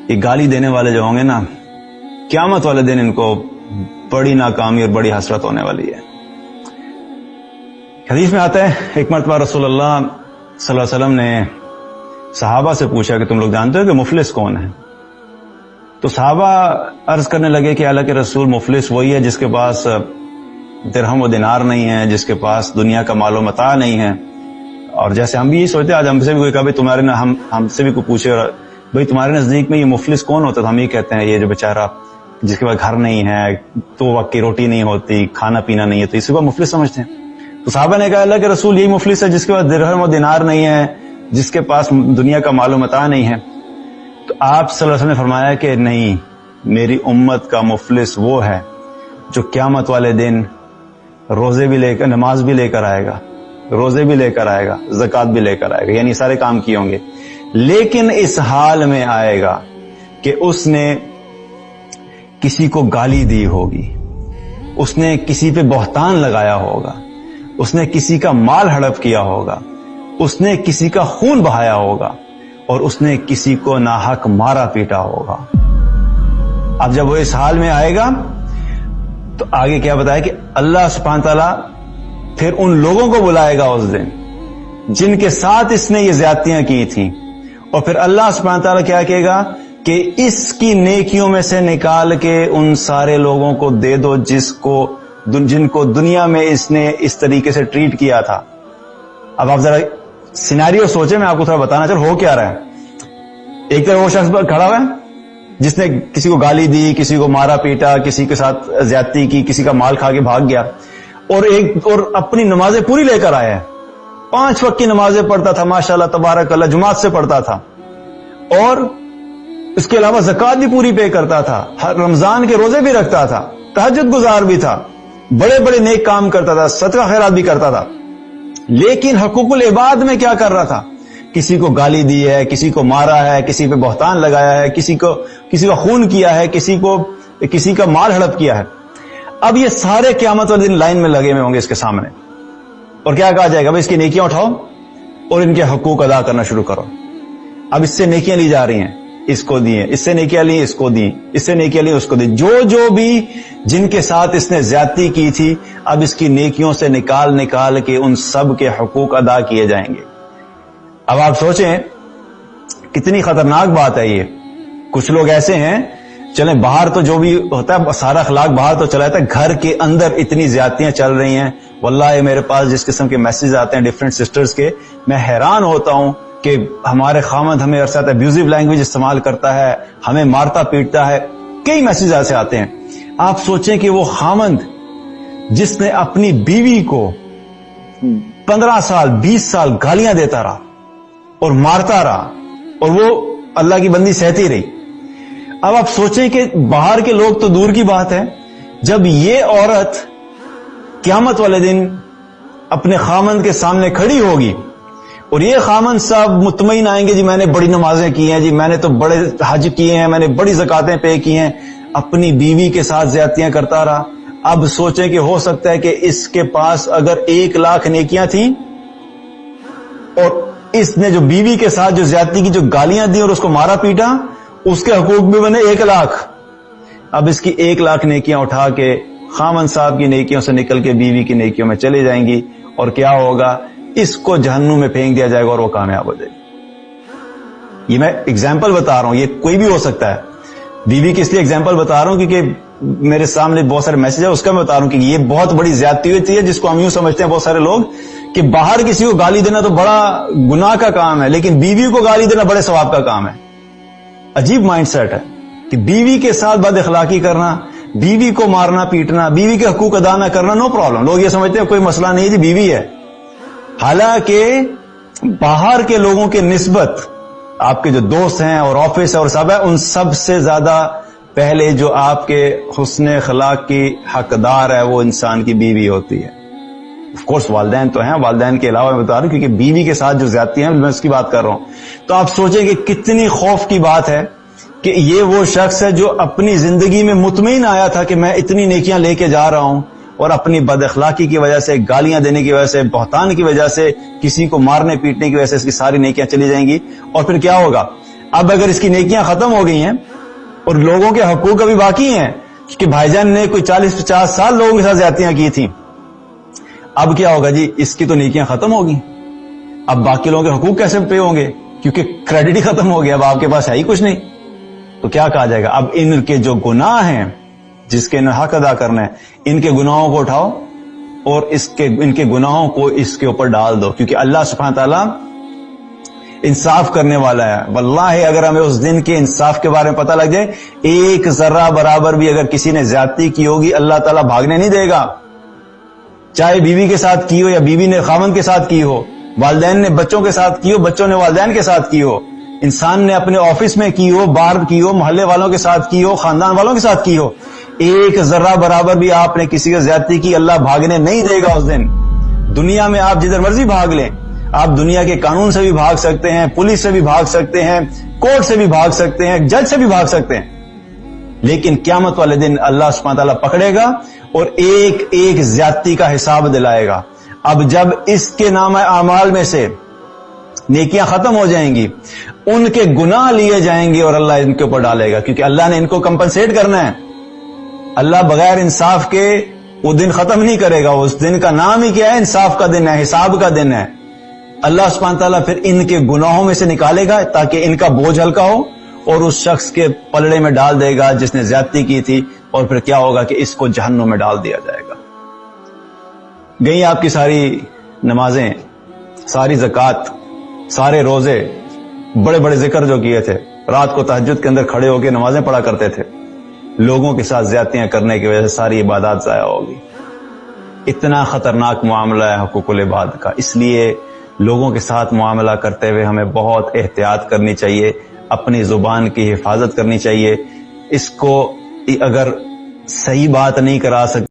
یہ گالی دینے والے جو ہوں گے نا، قیامت والے دن ان کو بڑی ناکامی اور بڑی حسرت ہونے والی ہے۔ حدیث میں آتا ہے ایک مرتبہ رسول اللہ صلی اللہ علیہ وسلم نے صحابہ سے پوچھا کہ تم لوگ جانتے ہو کہ مفلس کون ہے؟ تو صحابہ عرض کرنے لگے کہ اللہ کے رسول، مفلس وہی ہے جس کے پاس درہم و دینار نہیں ہے، جس کے پاس دنیا کا مال و متاع نہیں ہے۔ اور جیسے ہم بھی یہ سوچتے ہیں، آج ہم سے بھی کوئی کہا تمہارے ہم سے بھی کوئی پوچھے بھائی تمہارے نزدیک میں یہ مفلس کون ہوتا ہے، تو ہم یہ کہتے ہیں یہ جو بیچارہ جس کے پاس گھر نہیں ہے، تو وقت کی روٹی نہیں ہوتی، کھانا پینا نہیں ہے، تو اسی کو مفلس سمجھتے ہیں۔ تو صحابہ نے کہا اللہ کے رسول یہی مفلس ہے جس کے پاس درہم و دینار نہیں ہے، جس کے پاس دنیا کا مال و متاع نہیں ہے۔ تو آپ صلی اللہ علیہ وسلم نے فرمایا کہ نہیں، میری امت کا مفلس وہ ہے جو قیامت والے دن روزے بھی لے کر، نماز بھی لے کر آئے گا، روزے بھی لے کر آئے گا، زکوٰۃ بھی لے کر آئے گا، یعنی سارے کام کیے ہوں گے، لیکن اس حال میں آئے گا کہ اس نے کسی کو گالی دی ہوگی، اس نے کسی پہ بہتان لگایا ہوگا، اس نے کسی کا مال ہڑپ کیا ہوگا، اس نے کسی کا خون بہایا ہوگا، اور اس نے کسی کو ناحق مارا پیٹا ہوگا۔ اب جب وہ اس حال میں آئے گا تو آگے کیا بتایا کہ اللہ سبحانہ تعالیٰ پھر ان لوگوں کو بلائے گا اس دن جن کے ساتھ اس نے یہ زیادتیاں کی تھیں، اور پھر اللہ سبحانہ تعالیٰ کیا کہے گا کہ اس کی نیکیوں میں سے نکال کے ان سارے لوگوں کو دے دو جن کو دنیا میں اس نے اس طریقے سے ٹریٹ کیا تھا۔ اب آپ ذرا سینیریو سوچیں، میں آپ کو تھوڑا بتانا چاہوں ہو کیا رہا ہے۔ ایک طرف وہ شخص کھڑا ہوا ہے جس نے کسی کو گالی دی، کسی کو مارا پیٹا، کسی کے ساتھ زیادتی کی، کسی کا مال کھا کے بھاگ گیا، اور اپنی نمازیں پوری لے کر آیا ہے، 5 وقت کی نمازیں پڑھتا تھا، ماشاءاللہ تبارک اللہ، جماعت سے پڑھتا تھا، اور اس کے علاوہ زکوٰۃ بھی پوری پے کرتا تھا، ہر رمضان کے روزے بھی رکھتا تھا، تہجد گزار بھی تھا، بڑے بڑے نیک کام کرتا تھا، صدقہ خیرات بھی کرتا تھا، لیکن حقوق العباد میں کیا کر رہا تھا؟ کسی کو گالی دی ہے، کسی کو مارا ہے، کسی پہ بہتان لگایا ہے، کسی کا خون کیا ہے، کسی کا مال ہڑپ کیا ہے۔ اب یہ سارے قیامت والے دن لائن میں لگے ہوئے ہوں گے اس کے سامنے، اور کیا کہا جائے گا؟ اس کی نیکیاں اٹھاؤ اور ان کے حقوق ادا کرنا شروع کرو۔ اب اس سے نیکیاں لی جا رہی ہیں، اس کو دیے، اس سے نیکیاں لی، اس کو دی، اس سے نیکیاں لی، اس کو دی، جو بھی جن کے ساتھ اس نے زیادتی کی تھی، اب اس کی نیکیوں سے نکال کے ان سب کے حقوق ادا کیے جائیں گے۔ اب آپ سوچیں کتنی خطرناک بات ہے یہ۔ کچھ لوگ ایسے ہیں، چلیں باہر تو جو بھی ہوتا ہے سارا اخلاق باہر تو چلا جاتا ہے، گھر کے اندر اتنی زیادتیاں چل رہی ہیں، واللہ میرے پاس جس قسم کے میسیج آتے ہیں ڈیفرنٹ سسٹرز کے، میں حیران ہوتا ہوں کہ ہمارے خامند ہمیں ارسات ابیوزیو لینگویج استعمال کرتا ہے، ہمیں مارتا پیٹتا ہے، کئی میسیج ایسے آتے ہیں۔ آپ سوچیں کہ وہ خامند جس نے اپنی بیوی کو 15 سال 20 سال گالیاں دیتا رہا اور مارتا رہا، اور وہ اللہ کی بندی سہتی رہی، اب آپ سوچیں کہ باہر کے لوگ تو دور کی بات ہے، جب یہ عورت قیامت والے دن اپنے خامند کے سامنے کھڑی ہوگی اور یہ خامند صاحب مطمئن آئیں گے، جی میں نے بڑی نمازیں کی ہیں، جی میں نے تو بڑے حج کیے ہیں، میں نے بڑی زکاتیں پے کی ہیں، اپنی بیوی کے ساتھ زیادتیاں کرتا رہا۔ اب سوچیں کہ ہو سکتا ہے کہ اس کے پاس اگر 1 لاکھ نیکیاں تھیں، اور اس نے جو بیوی کے ساتھ جو زیادتی کی، جو گالیاں دی اور اس کو مارا پیٹا، اس کے حقوق بھی بنے 1 لاکھ۔ اب اس کی 1 لاکھ نیکیاں اٹھا کے خامن صاحب کی نیکیوں سے نکل کے بیوی کی نیکیوں میں چلی جائیں گی، اور کیا ہوگا؟ اس کو جہنم میں پھینک دیا جائے گا اور وہ کامیاب ہو جائے گی۔ یہ میں اگزامپل بتا رہا ہوں، یہ کوئی بھی ہو سکتا ہے۔ بیوی کی اس لیے اگزامپل بتا رہا ہوں کیونکہ میرے سامنے بہت سارے میسج ہے، اس کا میں بتا رہا ہوں کہ یہ بہت بڑی زیادتی ہوتی ہے، جس کو ہم یوں سمجھتے ہیں بہت سارے لوگ کہ باہر کسی کو گالی دینا تو بڑا گناہ کا کام ہے، لیکن بیوی کو گالی دینا بڑے ثواب کا کام ہے۔ عجیب مائنڈ سیٹ ہے کہ بیوی کے ساتھ بد اخلاقی کرنا، بیوی کو مارنا پیٹنا، بیوی کے حقوق ادا نہ کرنا، نو پرابلم، لوگ یہ سمجھتے ہیں کوئی مسئلہ نہیں جی بیوی ہے، حالانکہ باہر کے لوگوں کے نسبت آپ کے جو دوست ہیں اور آفس ہے اور سب ہے، ان سب سے زیادہ پہلے جو آپ کے حسن اخلاق کی حقدار ہے وہ انسان کی بیوی ہوتی ہے۔ آف کورس والدین تو ہیں، والدین کے علاوہ میں بتا رہا ہوں کیونکہ بیوی کے ساتھ جو زیادتی ہیں میں اس کی بات کر رہا ہوں۔ تو آپ سوچیں کہ کتنی خوف کی بات ہے کہ یہ وہ شخص ہے جو اپنی زندگی میں مطمئن آیا تھا کہ میں اتنی نیکیاں لے کے جا رہا ہوں، اور اپنی بد اخلاقی کی وجہ سے، گالیاں دینے کی وجہ سے، بہتان کی وجہ سے، کسی کو مارنے پیٹنے کی وجہ سے اس کی ساری نیکیاں چلی جائیں گی، اور پھر کیا ہوگا؟ اب اگر اس کی نیکیاں ختم ہو گئی ہیں اور لوگوں کے حقوق ابھی باقی ہیں کہ بھائی جان نے کوئی 40-50 سال لوگوں کے ساتھ زیادتیاں کی تھیں، اب کیا ہوگا جی؟ اس کی تو نیکیاں ختم ہوگی، اب باقی لوگوں کے حقوق کیسے پے ہوں گے؟ کیونکہ کریڈٹ ہی ختم ہو گیا، اب آپ کے پاس ہے ہی کچھ نہیں. تو کیا کہا جائے گا؟ اب ان کے جو گناہ ہیں جس کے انہیں حق ادا کرنا ہے، ان کے گناہوں کو اٹھاؤ اور ان کے گناہوں کو اس کے اوپر ڈال دو، کیونکہ اللہ سبحانہ تعالیٰ انصاف کرنے والا ہے. واللہ اگر ہمیں اس دن کے انصاف کے بارے میں پتہ لگ جائے، ایک ذرہ برابر بھی اگر کسی نے زیادتی کی ہوگی اللہ تعالیٰ بھاگنے نہیں دے گا، چاہے بیوی کے ساتھ کی ہو یا بیوی نے خاوند کے ساتھ کی ہو، والدین نے بچوں کے ساتھ کی ہو، بچوں نے والدین کے ساتھ کی ہو، انسان نے اپنے آفس میں کی ہو، باہر کی ہو، محلے والوں کے ساتھ کی ہو، خاندان والوں کے ساتھ کی ہو، ایک ذرہ برابر بھی آپ نے کسی کا زیادتی کی، اللہ بھاگنے نہیں دے گا اس دن. دنیا میں آپ جدھر مرضی بھاگ لیں، آپ دنیا کے قانون سے بھی بھاگ سکتے ہیں، پولیس سے بھی بھاگ سکتے ہیں، کورٹ سے بھی بھاگ سکتے ہیں، جج سے بھی بھاگ سکتے ہیں، لیکن قیامت والے دن اللہ سبحانہ تعالیٰ پکڑے گا اور ایک ایک زیادتی کا حساب دلائے گا. اب جب اس کے نامہ اعمال میں سے نیکیاں ختم ہو جائیں گی، ان کے گناہ لیے جائیں گے اور اللہ ان کے اوپر ڈالے گا، کیونکہ اللہ نے ان کو کمپنسیٹ کرنا ہے. اللہ بغیر انصاف کے وہ دن ختم نہیں کرے گا. اس دن کا نام ہی کیا ہے؟ انصاف کا دن ہے، حساب کا دن ہے. اللہ سبحانہ تعالیٰ پھر ان کے گناہوں میں سے نکالے گا تاکہ ان کا بوجھ ہلکا ہو اور اس شخص کے پلڑے میں ڈال دے گا جس نے زیادتی کی تھی، اور پھر کیا ہوگا کہ اس کو جہنم میں ڈال دیا جائے گا. گئی آپ کی ساری نمازیں، ساری زکوٰۃ، سارے روزے، بڑے بڑے ذکر جو کیے تھے، رات کو تہجد کے اندر کھڑے ہو کے نمازیں پڑھا کرتے تھے، لوگوں کے ساتھ زیادتیاں کرنے کی وجہ سے ساری عبادات ضائع ہوگی. اتنا خطرناک معاملہ ہے حقوق العباد کا. اس لیے لوگوں کے ساتھ معاملہ کرتے ہوئے ہمیں بہت احتیاط کرنی چاہیے، اپنی زبان کی حفاظت کرنی چاہیے. اس کو اگر صحیح بات نہیں کرا سکتے